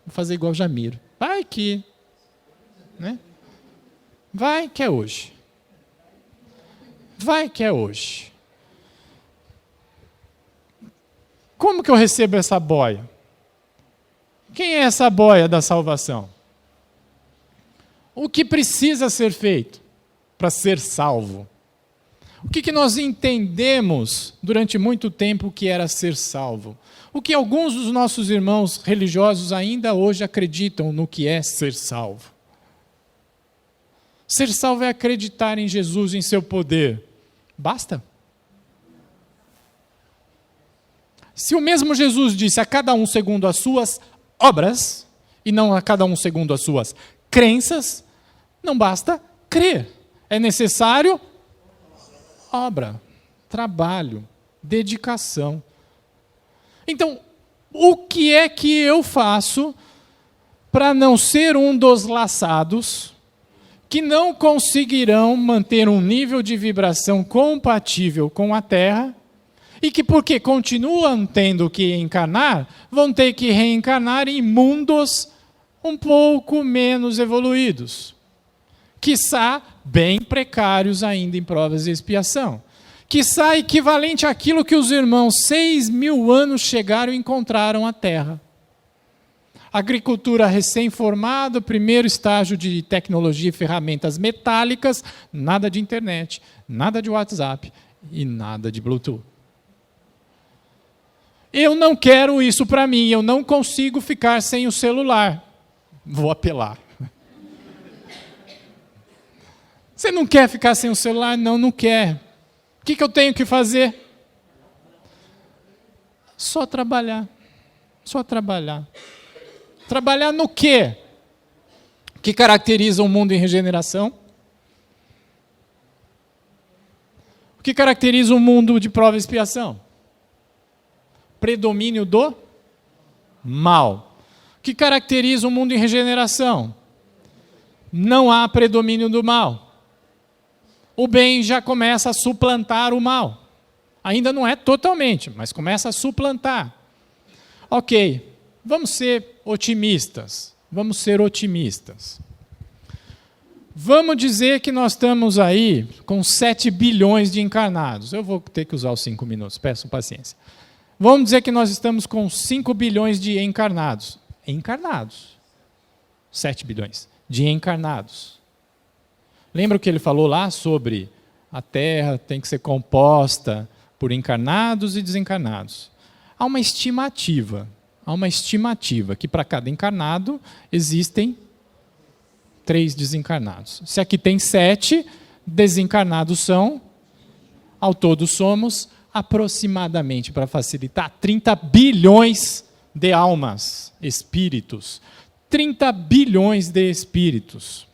Vou fazer igual o Jamiro. Vai que. Né? Vai que é hoje. Vai que é hoje. Como que eu recebo essa boia? Quem é essa boia da salvação? O que precisa ser feito para ser salvo? O que nós entendemos durante muito tempo que era ser salvo? O que alguns dos nossos irmãos religiosos ainda hoje acreditam no que é ser salvo? Ser salvo é acreditar em Jesus, em seu poder. Basta? Se o mesmo Jesus disse a cada um segundo as suas obras, e não a cada um segundo as suas crenças, não basta crer. É necessário obra, trabalho, dedicação. Então, o que é que eu faço para não ser um dos laçados que não conseguirão manter um nível de vibração compatível com a Terra e que, porque continuam tendo que encarnar, vão ter que reencarnar em mundos um pouco menos evoluídos, quiçá bem precários ainda em provas de expiação, quiçá equivalente àquilo que os irmãos 6.000 anos chegaram e encontraram a Terra. Agricultura recém-formada, primeiro estágio de tecnologia e ferramentas metálicas, nada de internet, nada de WhatsApp e nada de Bluetooth. Eu não quero isso para mim, eu não consigo ficar sem o celular. Vou apelar. Você não quer ficar sem o celular? Não, não quer. O que eu tenho que fazer? Só trabalhar. Só trabalhar. Trabalhar no quê? O que caracteriza um mundo em regeneração? O que caracteriza um mundo de prova e expiação? Predomínio do mal. O que caracteriza um mundo em regeneração? Não há predomínio do mal. O bem já começa a suplantar o mal. Ainda não é totalmente, mas começa a suplantar. Ok, vamos ser otimistas. Vamos ser otimistas. Vamos dizer que nós estamos aí com 7 bilhões de encarnados. Eu vou ter que usar os 5 minutos, peço paciência. Vamos dizer que nós estamos com 5 bilhões de encarnados. Encarnados. 7 bilhões de encarnados. Lembra o que ele falou lá sobre a Terra tem que ser composta por encarnados e desencarnados? Há uma estimativa que para cada encarnado existem 3 desencarnados. Se aqui tem 7, desencarnados são, ao todo somos, aproximadamente, para facilitar, 30 bilhões de almas, espíritos. 30 bilhões de espíritos.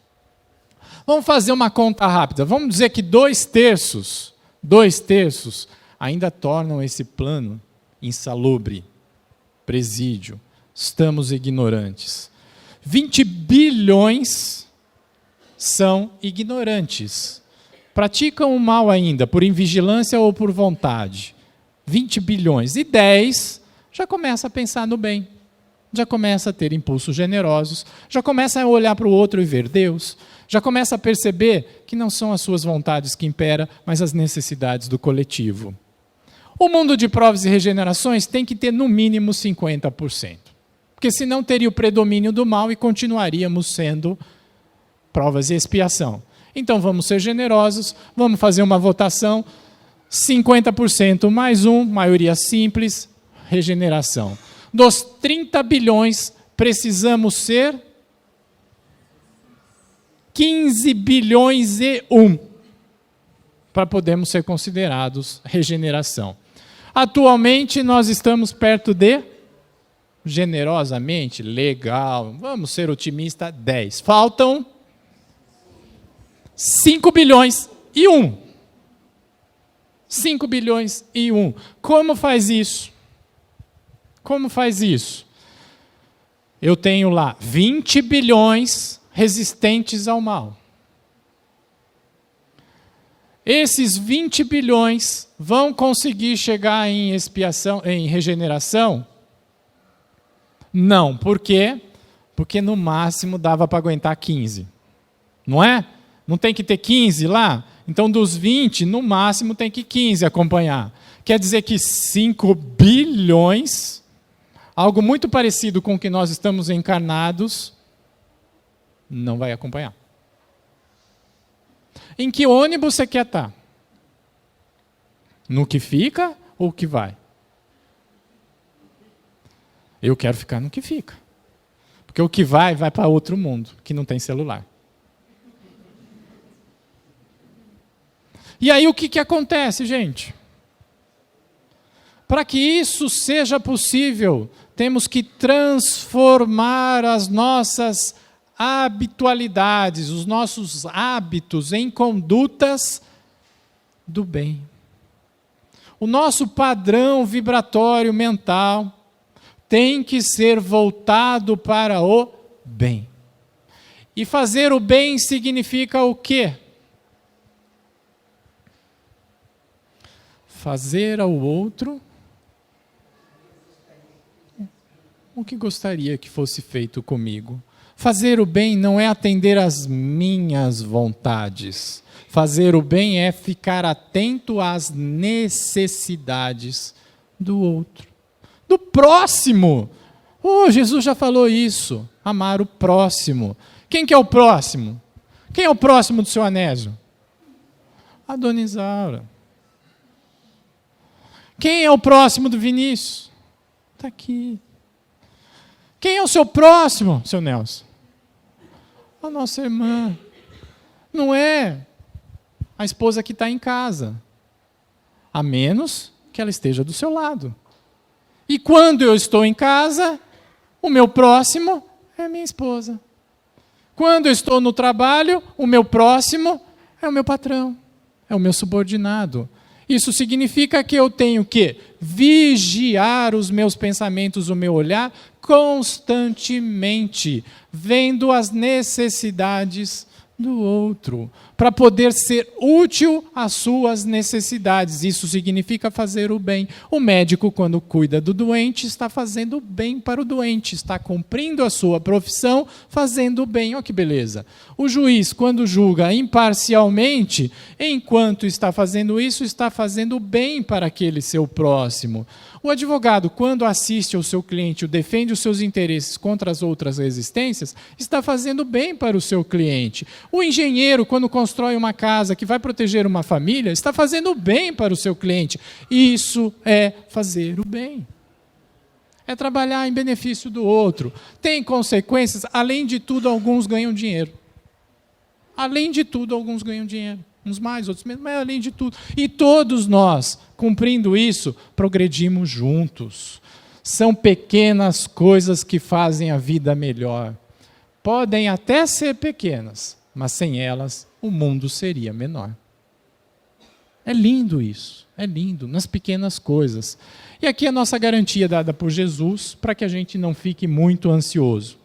Vamos fazer uma conta rápida. Vamos dizer que 2/3 ainda tornam esse plano insalubre, presídio. Estamos ignorantes. 20 bilhões são ignorantes. Praticam o mal ainda, por invigilância ou por vontade. 20 bilhões. E 10 já começa a pensar no bem. Já começa a ter impulsos generosos. Já começa a olhar para o outro e ver Deus. Já começa a perceber que não são as suas vontades que imperam, mas as necessidades do coletivo. O mundo de provas e regenerações tem que ter no mínimo 50%. Porque senão teria o predomínio do mal e continuaríamos sendo provas e expiação. Então vamos ser generosos, vamos fazer uma votação, 50% mais um, maioria simples, regeneração. Dos 30 bilhões, precisamos ser 15 bilhões e 1 para podermos ser considerados regeneração. Atualmente nós estamos perto de, generosamente, legal, vamos ser otimistas, 10. Faltam 5 bilhões e 1. 5 bilhões e 1. Como faz isso? Como faz isso? Eu tenho lá 20 bilhões resistentes ao mal. Esses 20 bilhões vão conseguir chegar em expiação, em regeneração? Não. Por quê? Porque no máximo dava para aguentar 15. Não é? Não tem que ter 15 lá? Então dos 20, no máximo tem que 15 acompanhar. Quer dizer que 5 bilhões, algo muito parecido com o que nós estamos encarnados, não vai acompanhar. Em que ônibus você quer estar? No que fica ou que vai? Eu quero ficar no que fica. Porque o que vai para outro mundo, que não tem celular. E aí o que acontece, gente? Para que isso seja possível, temos que transformar as nossas habitualidades, os nossos hábitos em condutas do bem. O nosso padrão vibratório mental tem que ser voltado para o bem. E fazer o bem significa o quê? Fazer ao outro o que gostaria que fosse feito comigo. Fazer o bem não é atender às minhas vontades. Fazer o bem é ficar atento às necessidades do outro. Do próximo. Jesus já falou isso. Amar o próximo. Quem que é o próximo? Quem é o próximo do seu Anésio? A dona Isaura. Quem é o próximo do Vinícius? Está aqui. Quem é o seu próximo, seu Nelson? A nossa irmã. Não é a esposa que está em casa. A menos que ela esteja do seu lado. E quando eu estou em casa, o meu próximo é a minha esposa. Quando eu estou no trabalho, o meu próximo é o meu patrão, é o meu subordinado. Isso significa que eu tenho que vigiar os meus pensamentos, o meu olhar, constantemente, vendo as necessidades do outro, para poder ser útil às suas necessidades. Isso significa fazer o bem. O médico, quando cuida do doente, está fazendo o bem para o doente, está cumprindo a sua profissão, fazendo o bem. Olha que beleza. O juiz, quando julga imparcialmente, enquanto está fazendo isso, está fazendo o bem para aquele seu próximo. O advogado, quando assiste ao seu cliente, defende os seus interesses contra as outras resistências, está fazendo bem para o seu cliente. O engenheiro, quando constrói uma casa que vai proteger uma família, está fazendo bem para o seu cliente. Isso é fazer o bem. É trabalhar em benefício do outro. Tem consequências, além de tudo, alguns ganham dinheiro. Além de tudo, alguns ganham dinheiro. Uns mais, outros menos, mas além de tudo. E todos nós, cumprindo isso, progredimos juntos. São pequenas coisas que fazem a vida melhor. Podem até ser pequenas, mas sem elas o mundo seria menor. É lindo isso, é lindo, nas pequenas coisas. E aqui a nossa garantia dada por Jesus, para que a gente não fique muito ansioso.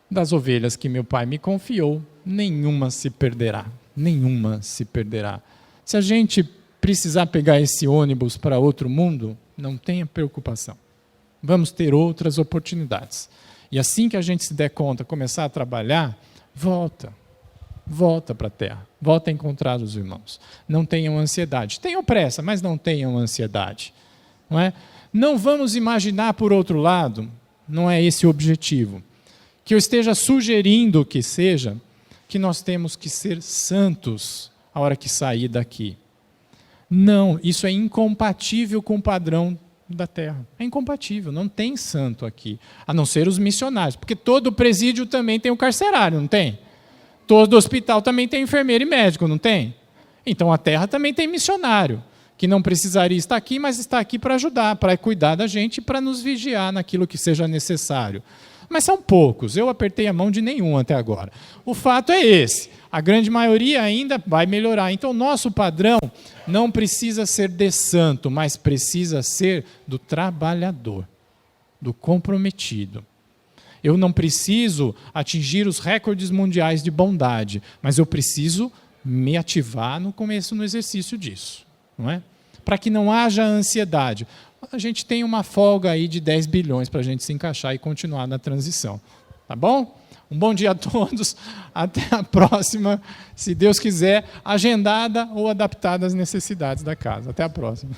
Das ovelhas que meu pai me confiou, nenhuma se perderá. Nenhuma se perderá. Se a gente precisar pegar esse ônibus para outro mundo, não tenha preocupação. Vamos ter outras oportunidades. E assim que a gente se der conta, começar a trabalhar, volta para a terra. Volta a encontrar os irmãos. Não tenham ansiedade. Tenham pressa, mas não tenham ansiedade. Não é? Não vamos imaginar, por outro lado, não é esse o objetivo, que eu esteja sugerindo que seja, que nós temos que ser santos a hora que sair daqui. Não, isso é incompatível com o padrão da terra. É incompatível, não tem santo aqui, a não ser os missionários, porque todo presídio também tem o carcerário, não tem? Todo hospital também tem enfermeiro e médico, não tem? Então a terra também tem missionário, que não precisaria estar aqui, mas está aqui para ajudar, para cuidar da gente, para nos vigiar naquilo que seja necessário. Mas são poucos, eu apertei a mão de nenhum até agora. O fato é esse, a grande maioria ainda vai melhorar. Então, o nosso padrão não precisa ser de santo, mas precisa ser do trabalhador, do comprometido. Eu não preciso atingir os recordes mundiais de bondade, mas eu preciso me ativar no começo, no exercício disso, não é? Para que não haja ansiedade. A gente tem uma folga aí de 10 bilhões para a gente se encaixar e continuar na transição. Tá bom? Um bom dia a todos. Até a próxima, se Deus quiser, agendada ou adaptada às necessidades da casa. Até a próxima.